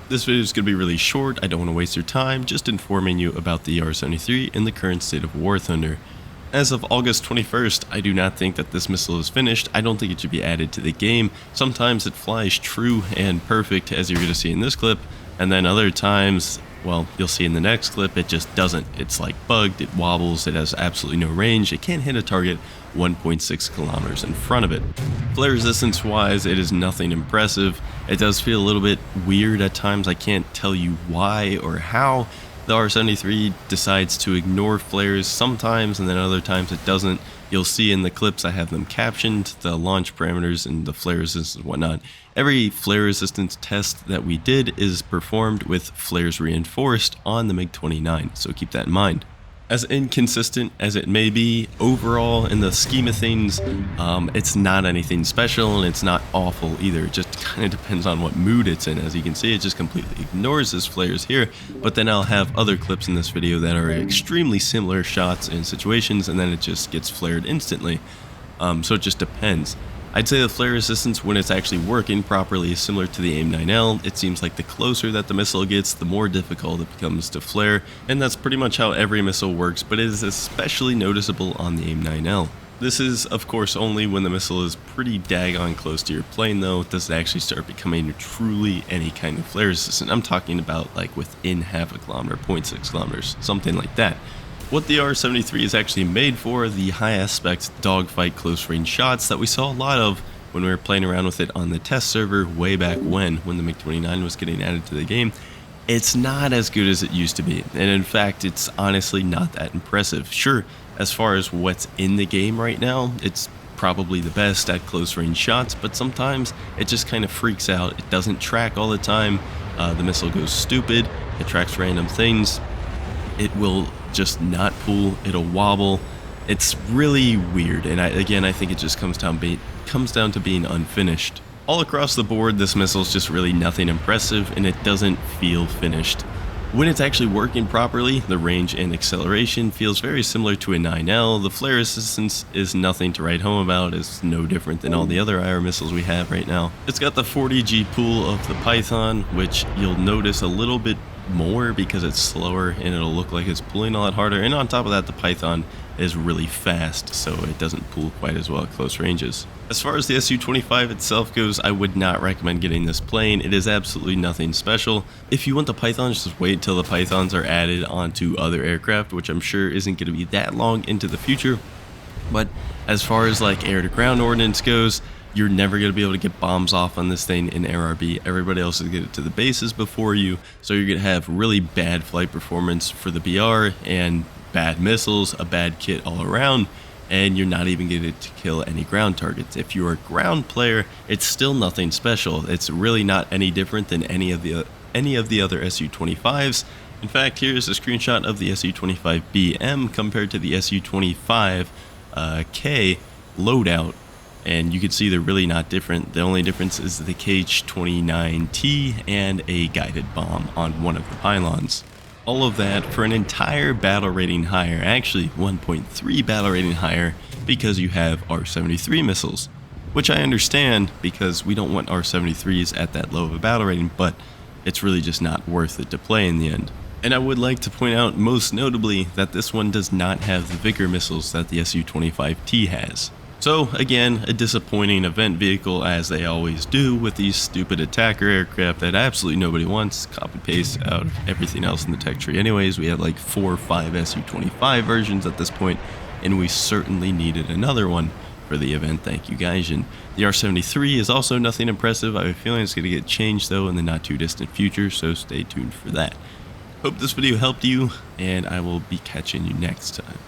This video is going to be really short, I don't want to waste your time, just informing you about the R-73 and the current state of War Thunder. As of August 21st, I do not think that this missile is finished. I don't think it should be added to the game. Sometimes it flies true and perfect, as you're going to see in this clip, and then other times, well, you'll see in the next clip, it just doesn't. It's like bugged, it wobbles, it has absolutely no range, it can't hit a target 1.6 kilometers in front of it. Flare resistance wise, it is nothing impressive. It does feel a little bit weird at times. I can't tell you why or how. The R-73 decides to ignore flares sometimes, and then other times it doesn't. You'll see in the clips I have them captioned, the launch parameters and the flare resistance and whatnot. Every flare resistance test that we did is performed with flares reinforced on the MiG-29, so keep that in mind. As inconsistent as it may be, overall in the scheme of things, it's not anything special and it's not awful either. It just kind of depends on what mood it's in. As you can see, it just completely ignores his flares here, but then I'll have other clips in this video that are extremely similar shots and situations, and then it just gets flared instantly. So it just depends. I'd say the flare resistance when it's actually working properly is similar to the AIM-9L. It seems like the closer that the missile gets, the more difficult it becomes to flare, and that's pretty much how every missile works, but it is especially noticeable on the AIM-9L. This is, of course, only when the missile is pretty daggone close to your plane, though. Does it actually start becoming truly any kind of flare resistant? I'm talking about like within half a kilometer, 0.6 kilometers, something like that. What the R-73 is actually made for, the high aspect dogfight close range shots that we saw a lot of when we were playing around with it on the test server way back when the MiG-29 was getting added to the game. It's not as good as it used to be, and in fact it's honestly not that impressive. Sure, as far as what's in the game right now, it's probably the best at close range shots, but sometimes it just kind of freaks out. It doesn't track all the time, the missile goes stupid, it tracks random things, it will just not pull, it'll wobble. It's really weird, and I think it just comes down to being unfinished. All across the board, this missile is just really nothing impressive, and it doesn't feel finished. When it's actually working properly, the range and acceleration feels very similar to a 9L. The flare resistance is nothing to write home about. It's no different than all the other IR missiles we have right now. It's got the 40G pull of the Python, which you'll notice a little bit more because it's slower and it'll look like it's pulling a lot harder, and on top of that the Python is really fast, so it doesn't pull quite as well at close ranges. As far as the Su-25 itself goes, I would not recommend getting this plane. It is absolutely nothing special. If you want the Pythons, just wait till the Pythons are added onto other aircraft, which I'm sure isn't going to be that long into the future. But as far as like air-to-ground ordnance goes, you're never going to be able to get bombs off on this thing in RRB. Everybody else is going to get it to the bases before you, so you're going to have really bad flight performance for the BR and bad missiles, a bad kit all around, and you're not even going to kill any ground targets. If you're a ground player, it's still nothing special. It's really not any different than any of the other Su-25s. In fact, here's a screenshot of the Su-25BM compared to the Su-25K loadout. And you can see they're really not different. The only difference is the KH-29T and a guided bomb on one of the pylons. All of that for an entire battle rating higher, actually 1.3 battle rating higher, because you have R-73 missiles. Which I understand, because we don't want R-73s at that low of a battle rating, but it's really just not worth it to play in the end. And I would like to point out most notably that this one does not have the Vigor missiles that the Su-25T has. So again, a disappointing event vehicle, as they always do with these stupid attacker aircraft that absolutely nobody wants. Copy paste out of everything else in the tech tree anyways. We have like 4 or 5 Su-25 versions at this point, and we certainly needed another one for the event. Thank you, Gaijin. The R-73 is also nothing impressive. I have a feeling it's going to get changed though in the not too distant future, so stay tuned for that. Hope this video helped you, and I will be catching you next time.